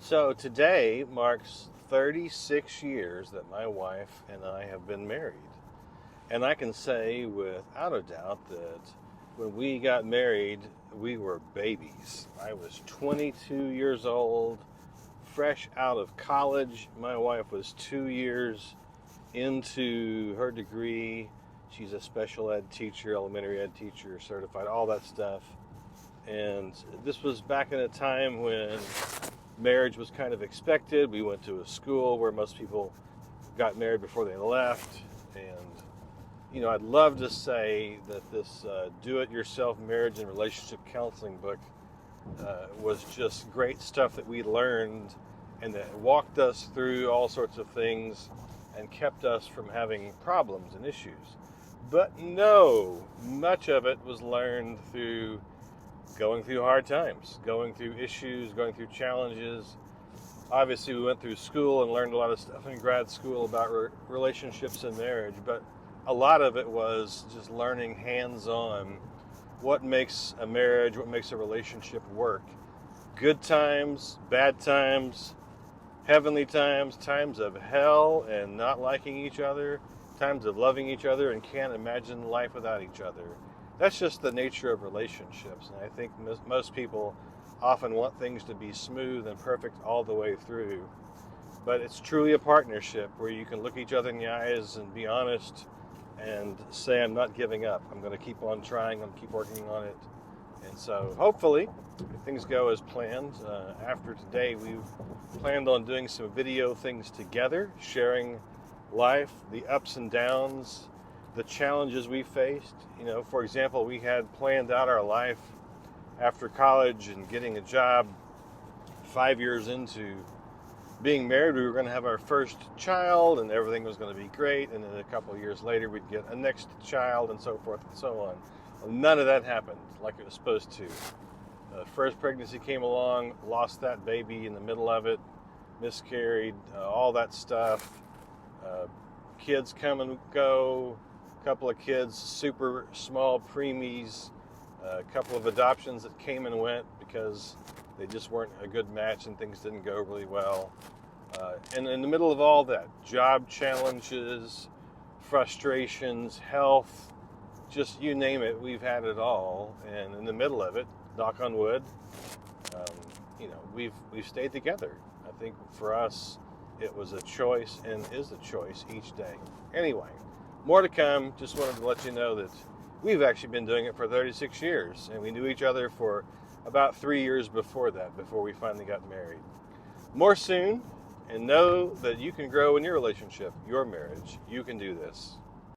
So today marks 36 years that my wife and I have been married. And I can say without a doubt that when we got married, we were babies. I was 22 years old, fresh out of college. My wife was 2 years into her degree. She's a special ed teacher, elementary ed teacher, certified, all that stuff. And this was back in a time when marriage was kind of expected. We went to a school where most people got married before they left. And, I'd love to say that this do it yourself marriage and relationship counseling book was just great stuff that we learned and that walked us through all sorts of things and kept us from having problems and issues. But no, much of it was learned through going through hard times, going through issues, going through challenges. Obviously, we went through school and learned a lot of stuff in grad school about relationships and marriage, but a lot of it was just learning hands-on what makes a marriage, what makes a relationship work. Good times, bad times, heavenly times, times of hell and not liking each other, times of loving each other and can't imagine life without each other. That's just the nature of relationships, and I think most people often want things to be smooth and perfect all the way through. But it's truly a partnership where you can look each other in the eyes and be honest and say, I'm not giving up. I'm going to keep on trying. I'm keep working on it. And so hopefully, if things go as planned, after today, we've planned on doing some video things together, sharing life, the ups and downs, the challenges we faced. For example, we had planned out our life after college and getting a job. 5 years into being married, we were going to have our first child and everything was going to be great. And then a couple of years later, we'd get a next child and so forth and so on. Well, none of that happened like it was supposed to. The first pregnancy came along, lost that baby in the middle of it, miscarried, all that stuff. Kids come and go. Couple of kids, super small preemies, a couple of adoptions that came and went because they just weren't a good match and things didn't go really well. And in the middle of all that, job challenges, frustrations, health, just you name it, we've had it all. And in the middle of it, knock on wood, we've stayed together. I think for us, it was a choice and is a choice each day. Anyway. More to come. Just wanted to let you know that we've actually been doing it for 36 years, and we knew each other for about 3 years before that, before we finally got married. More soon, and know that you can grow in your relationship, your marriage. You can do this.